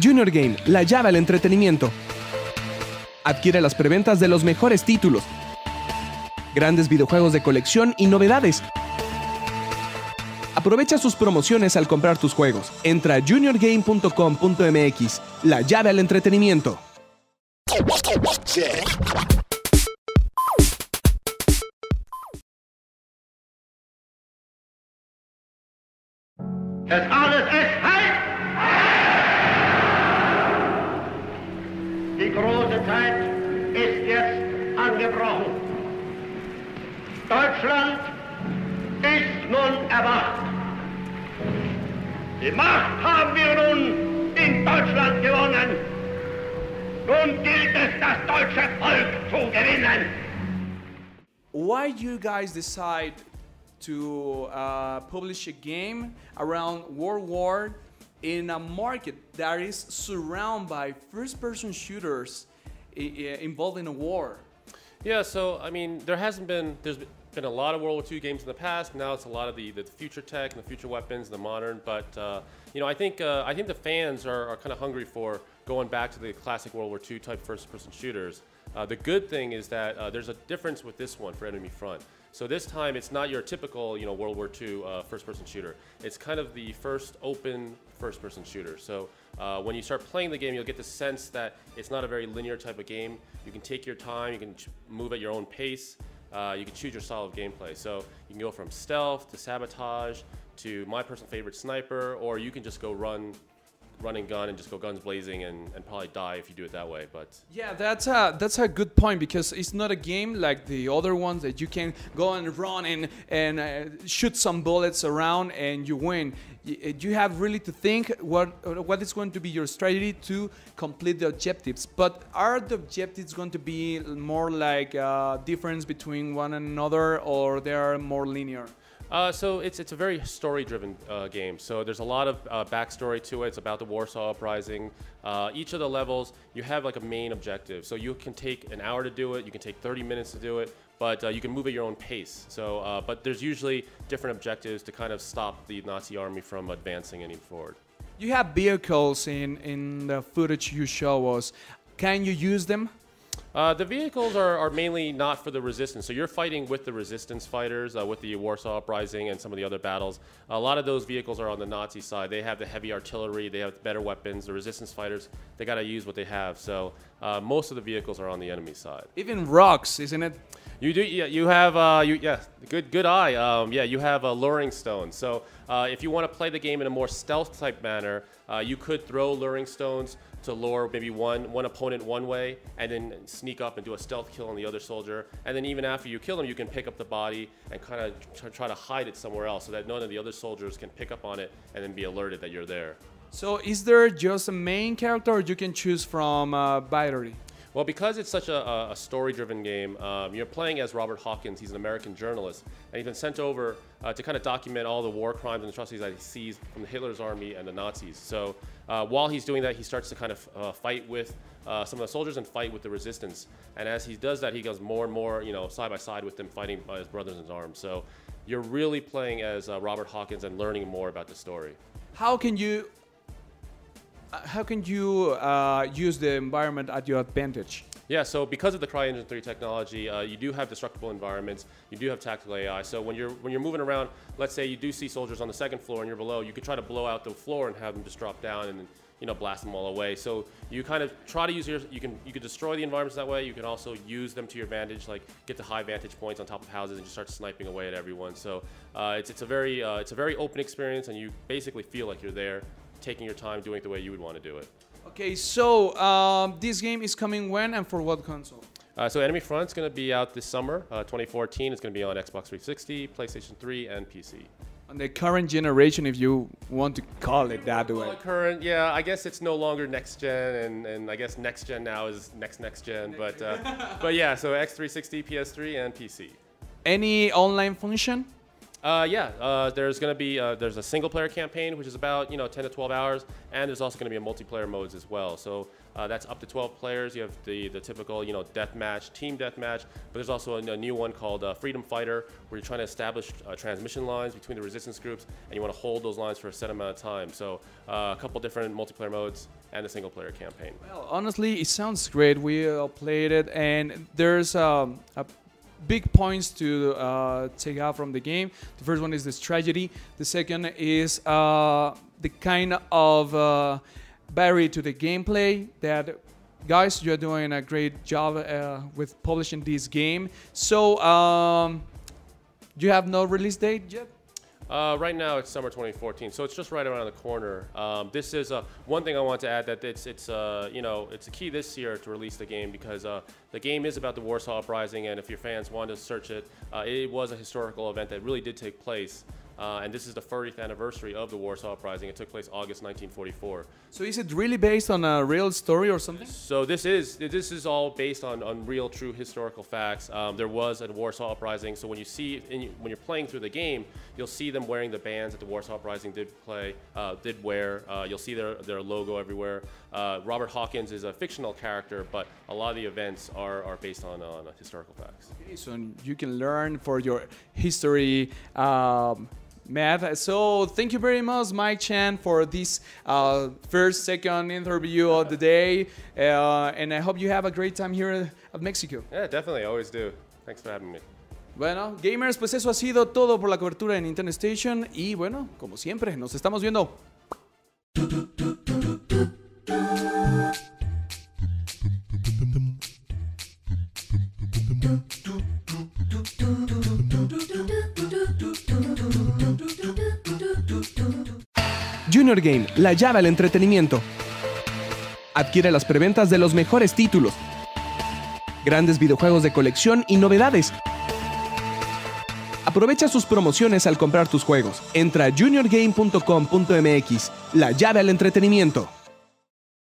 Junior Game, la llave al entretenimiento. Adquiere las preventas de los mejores títulos, grandes videojuegos de colección y novedades. Aprovecha sus promociones al comprar tus juegos. Entra a juniorgame.com.mx, la llave al entretenimiento. Das alles ist heiß! Die große Zeit ist jetzt angebrochen. Deutschland ist nun erwacht. Die Macht haben wir nun in Deutschland gewonnen. Nun gilt es, das deutsche Volk zu gewinnen. Why you guys decide to publish a game around World War in a market that is surrounded by first-person shooters involved in a war? Yeah, so I mean, there's been a lot of World War II games in the past. Now it's a lot of the future tech and the future weapons, and the modern. But you know, I think the fans are kind of hungry for going back to the classic World War II type first-person shooters. The good thing is that there's a difference with this one for Enemy Front. So this time it's not your typical, you know, World War II first-person shooter. It's kind of the first open first-person shooter. So when you start playing the game, you'll get the sense that it's not a very linear type of game. You can take your time, you can move at your own pace, you can choose your style of gameplay. So you can go from stealth to sabotage to my personal favorite sniper, or you can just go run and gun and just go guns blazing and probably die if you do it that way. But yeah, that's a good point, because it's not a game like the other ones that you can go and run and shoot some bullets around and you win. You have really to think what is going to be your strategy to complete the objectives. But are the objectives going to be more like difference between one another, or they are more linear? So it's a very story-driven game. So there's a lot of backstory to it. It's about the Warsaw Uprising. Each of the levels, you have like a main objective. So you can take an hour to do it. You can take 30 minutes to do it. But you can move at your own pace. So, but there's usually different objectives to kind of stop the Nazi army from advancing any forward. You have vehicles in the footage you show us. Can you use them? The vehicles are mainly not for the resistance. So you're fighting with the resistance fighters, with the Warsaw Uprising and some of the other battles. A lot of those vehicles are on the Nazi side. They have the heavy artillery, they have better weapons. The resistance fighters, they got to use what they have. So most of the vehicles are on the enemy side. Even rocks, isn't it? You do, yeah. You have, good eye. Yeah, you have luring stones. So if you want to play the game in a more stealth type manner, you could throw luring stones to lure maybe one opponent one way, and then sneak up and do a stealth kill on the other soldier. And then even after you kill them, you can pick up the body and kind of try to hide it somewhere else, so that none of the other soldiers can pick up on it and then be alerted that you're there. So is there just a main character, or you can choose from binary? Well, because it's such a story-driven game, you're playing as Robert Hawkins. He's an American journalist, and he's been sent over to kind of document all the war crimes and atrocities that he sees from Hitler's army and the Nazis. So while he's doing that, he starts to kind of fight with some of the soldiers and fight with the resistance. And as he does that, he goes more and more, you know, side by side with them, fighting by his brothers in arms. So you're really playing as Robert Hawkins and learning more about the story. How can you use the environment at your advantage? Yeah, so because of the CryEngine 3 technology, you do have destructible environments, you do have tactical AI. So when you're moving around, let's say you do see soldiers on the second floor and you're below, you could try to blow out the floor and have them just drop down and, you know, blast them all away. So you kind of try to use you can destroy the environments that way. You can also use them to your advantage, like get the high vantage points on top of houses and just start sniping away at everyone. So it's a very open experience, and you basically feel like you're there, taking your time, doing it the way you would want to do it. Okay, so this game is coming when and for what console? So Enemy Front's going to be out this summer, 2014. It's going to be on Xbox 360, PlayStation 3, and PC. On the current generation, if you want to call it that way. Current, yeah. I guess it's no longer next gen, and I guess next gen now is next gen. But yeah, so X360, PS3, and PC. Any online function? There's going to be there's a single player campaign, which is about 10 to 12 hours, and there's also going to be a multiplayer modes as well. So that's up to 12 players. You have the typical deathmatch, team deathmatch, but there's also a new one called Freedom Fighter, where you're trying to establish transmission lines between the resistance groups, and you want to hold those lines for a set amount of time. So a couple different multiplayer modes and a single player campaign. Well, honestly, it sounds great. We all played it, and there's a big points to take out from the game. The first one is the strategy. The second is the kind of barrier to the gameplay that, guys, you're doing a great job with publishing this game. So, you have no release date yet? Right now it's summer 2014, so it's just right around the corner. This is one thing I want to add, that it's a key this year to release the game, because the game is about the Warsaw Uprising, and if your fans want to search it, it was a historical event that really did take place. And this is the 30th anniversary of the Warsaw Uprising. It took place August 1944. So is it really based on a real story or something? So this is all based on real, true historical facts. There was a Warsaw Uprising. So when you see when you're playing through the game, you'll see them wearing the bands that the Warsaw Uprising did wear. You'll see their logo everywhere. Robert Hawkins is a fictional character, but a lot of the events are based on historical facts. Okay, so you can learn for your history. Matt, so thank you very much, Mike Chang, for this second interview of the day, and I hope you have a great time here at Mexico. Yeah, definitely, I always do. Thanks for having me. Bueno, gamers, pues eso ha sido todo por la cobertura de Nintendo Station, y bueno, como siempre, nos estamos viendo. Junior Game, la llave al entretenimiento. Adquiere las preventas de los mejores títulos, grandes videojuegos de colección y novedades. Aprovecha sus promociones al comprar tus juegos. Entra a juniorgame.com.mx, la llave al entretenimiento.